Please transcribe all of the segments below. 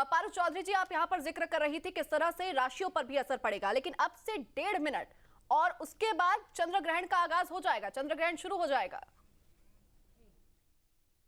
पारुल चौधरी जी, आप यहाँ पर जिक्र कर रही थी किस तरह से राशियों पर भी असर पड़ेगा, लेकिन अब से 1.5 मिनट और उसके बाद चंद्र ग्रहण का आगाज हो जाएगा, चंद्र ग्रहण शुरू हो जाएगा।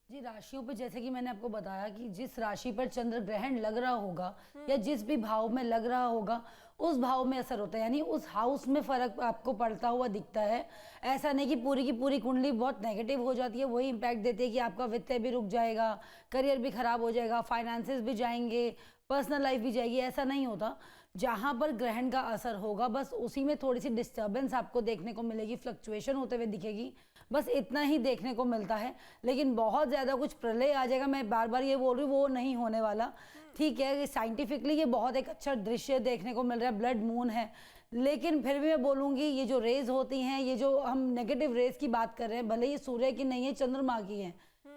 जी, राशियों पे जैसे कि मैंने आपको बताया कि जिस राशि पर चंद्र ग्रहण लग रहा होगा या जिस भी भाव में लग रहा होगा उस भाव में असर होता है, यानी उस हाउस में फर्क आपको पड़ता हुआ दिखता है। ऐसा नहीं कि पूरी की पूरी कुंडली बहुत नेगेटिव हो जाती है, वही इम्पैक्ट देती है कि आपका वित्त भी रुक जाएगा, करियर भी खराब हो जाएगा, फाइनेंसेस भी जाएंगे, पर्सनल लाइफ भी जाएगी। ऐसा नहीं होता। जहाँ पर ग्रहण का असर होगा बस उसी में थोड़ी सी डिस्टर्बेंस आपको देखने को मिलेगी, फ्लक्चुएशन होते हुए दिखेगी, बस इतना ही देखने को मिलता है। लेकिन बहुत ज़्यादा कुछ प्रलय आ जाएगा, मैं बार बार ये बोल रही हूँ, वो नहीं होने वाला। ठीक है, साइंटिफिकली ये बहुत एक अच्छा दृश्य देखने को मिल रहा है, ब्लड मून है, लेकिन फिर भी मैं बोलूँगी ये जो रेज होती हैं, ये जो हम नेगेटिव रेज की बात कर रहे हैं, भले ये सूर्य की नहीं है, चंद्रमा की है,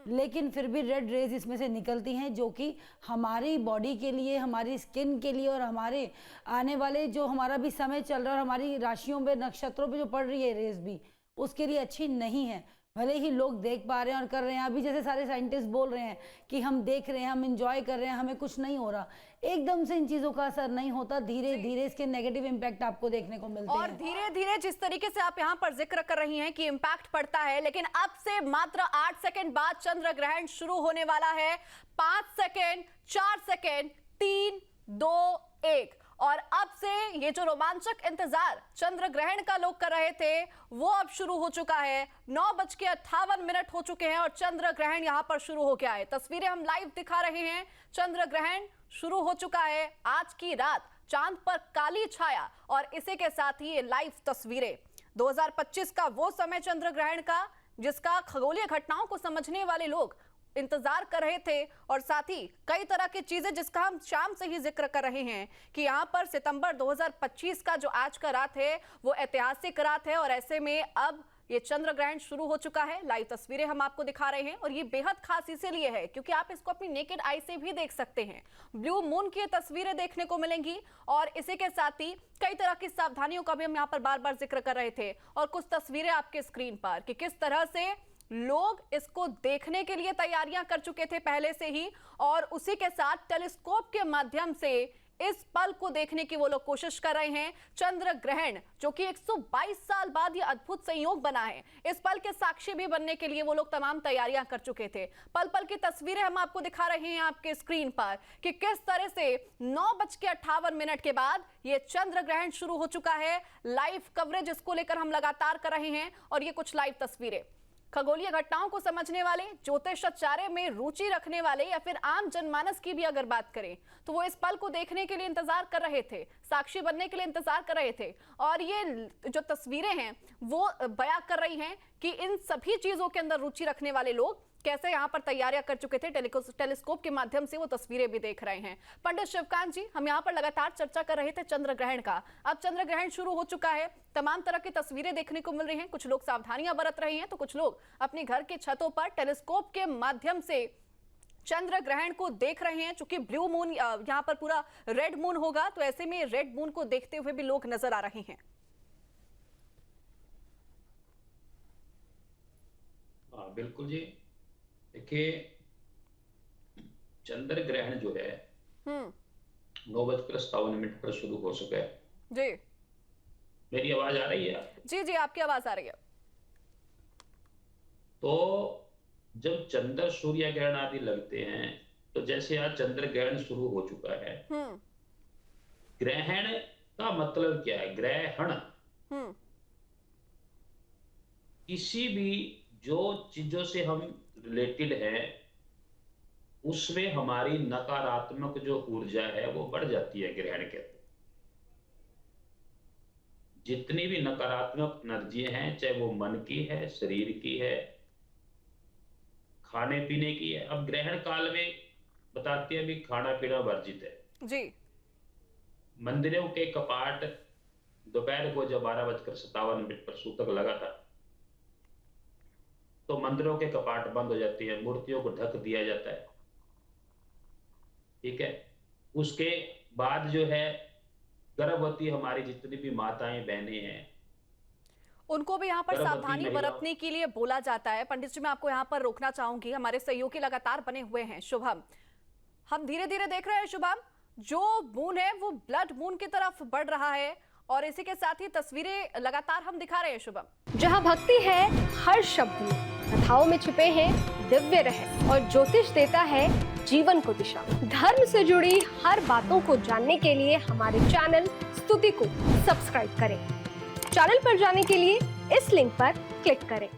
लेकिन फिर भी रेड रेज इसमें से निकलती हैं जो कि हमारी बॉडी के लिए, हमारी स्किन के लिए और हमारे आने वाले जो हमारा भी समय चल रहा है और हमारी राशियों पे, नक्षत्रों पे जो पड़ रही है रेज भी, उसके लिए अच्छी नहीं है। भले ही लोग देख पा रहे हैं और कर रहे हैं, अभी जैसे सारे साइंटिस्ट बोल रहे हैं कि हम देख रहे हैं, हम इंजॉय कर रहे हैं, हमें कुछ नहीं हो रहा, एकदम से इन चीजों का असर नहीं होता, धीरे धीरे इसके नेगेटिव इम्पैक्ट आपको देखने को मिलते हैं। और धीरे धीरे जिस तरीके से आप यहाँ पर जिक्र कर रही हैं कि इम्पैक्ट पड़ता है, लेकिन अब से मात्र 8 सेकंड बाद चंद्र ग्रहण शुरू होने वाला है। 5 सेकंड, 4 सेकंड, 3, 2, 1 और अब से ये जो रोमांचक इंतजार चंद्र ग्रहण का लोग कर रहे थे वो अब शुरू हो चुका है। 9:58 हो चुके हैं और चंद्र ग्रहण यहां पर शुरू हो गया है। तस्वीरें हम लाइव दिखा रहे हैं, चंद्र ग्रहण शुरू हो चुका है। आज की रात चांद पर काली छाया और इसी के साथ ही ये लाइव तस्वीरें 2025 का वो समय चंद्र ग्रहण का जिसका खगोलीय घटनाओं को समझने वाले लोग इंतजार कर रहे थे और साथ ही कई तरह की चीजें जिसका हम शाम से ही जिक्र कर रहे हैं कि यहाँ पर सितंबर 2025 का जो आज का रात है वो ऐतिहासिक रात है और ऐसे में अब ये चंद्र ग्रहण शुरू हो चुका है। लाइव तस्वीरें हम आपको दिखा रहे हैं और ये बेहद खास इसीलिए है क्योंकि आप इसको अपनी नेकेड आई से भी देख सकते हैं। ब्लू मून की तस्वीरें देखने को मिलेंगी और इसी के साथ ही कई तरह की सावधानियों का भी हम यहाँ पर बार बार जिक्र कर रहे थे और कुछ तस्वीरें आपके स्क्रीन पर कि किस तरह से लोग इसको देखने के लिए तैयारियां कर चुके थे पहले से ही और उसी के साथ टेलीस्कोप के माध्यम से इस पल को देखने की वो लोग कोशिश कर रहे हैं। चंद्र ग्रहण जो कि 122 साल बाद ये अद्भुत संयोग बना है, इस पल के साक्षी भी बनने के लिए वो लोग तमाम तैयारियां कर चुके थे। पल पल की तस्वीरें हम आपको दिखा रहे हैं आपके स्क्रीन पर कि किस तरह से 9:58 के बाद ये चंद्र ग्रहण शुरू हो चुका है। लाइव कवरेज इसको लेकर हम लगातार कर रहे हैं और ये कुछ लाइव तस्वीरें खगोलीय घटनाओं को समझने वाले, ज्योतिषाचार्य में रुचि रखने वाले या फिर आम जनमानस की भी अगर बात करें तो वो इस पल को देखने के लिए इंतजार कर रहे थे, साक्षी बनने के लिए इंतजार कर रहे थे। और ये जो तस्वीरें हैं वो बयां कर रही हैं कि इन सभी चीजों के अंदर रुचि रखने वाले लोग कैसे यहाँ पर तैयारियां कर चुके थे। टेलीस्कोप के माध्यम से वो तस्वीरें भी देख रहे हैं। पंडित शिवकांत जी, हम यहाँ पर लगातार चर्चा कर रहे थे चंद्र ग्रहण का। अब चंद्र ग्रहण शुरू हो चुका है, तमाम तरह की तस्वीरें देखने को मिल रही हैं। कुछ लोग सावधानियां बरत रहे हैं तो कुछ लोग अपने घर की छतों पर टेलीस्कोप के माध्यम से चंद्र ग्रहण को देख रहे हैं। चूंकि ब्लू मून यहाँ पर पूरा रेड मून होगा तो ऐसे में रेड मून को देखते हुए भी लोग नजर आ रहे हैं। बिल्कुल जी, देखिए चंद्र ग्रहण जो है 9:57 पर शुरू हो चुका है जी। मेरी आवाज आ रही है आपको? जी जी, आपकी आवाज आ रही है। तो जब चंद्र सूर्य ग्रहण आदि लगते हैं तो जैसे आज चंद्र ग्रहण शुरू हो चुका है। ग्रहण का मतलब क्या है? ग्रहण किसी भी जो चीजों से हम रिलेटेड है उसमें हमारी नकारात्मक जो ऊर्जा है वो बढ़ जाती है। ग्रहण के जितनी भी नकारात्मक एनर्जी हैं, चाहे वो मन की है, शरीर की है, खाने पीने की है। अब ग्रहण काल में बताते हैं भी खाना पीना वर्जित है जी। मंदिरों के कपाट दोपहर को जब 12:57 पर सूतक लगा था तो मंदिरों के कपाट बंद हो जाते हैं, मूर्तियों को ढक दिया जाता है। ठीक है, उसके बाद जो है गर्भवती हमारी जितनी भी माताएं बहनें हैं उनको भी यहाँ पर सावधानी बरतने के लिए बोला जाता है। पंडित जी, मैं आपको यहाँ पर रोकना चाहूंगी, हमारे सहयोगी लगातार बने हुए हैं। शुभम, हम धीरे धीरे देख रहे हैं शुभम, जो मून है वो ब्लड मून की तरफ बढ़ रहा है और इसी के साथ ही तस्वीरें लगातार हम दिखा रहे हैं शुभम। जहाँ भक्ति है हर शब्द में, कथाओं में छिपे हैं दिव्य रहस्य और ज्योतिष देता है जीवन को दिशा। धर्म से जुड़ी हर बातों को जानने के लिए हमारे चैनल स्तुति को सब्सक्राइब करें। चैनल पर जाने के लिए इस लिंक पर क्लिक करें।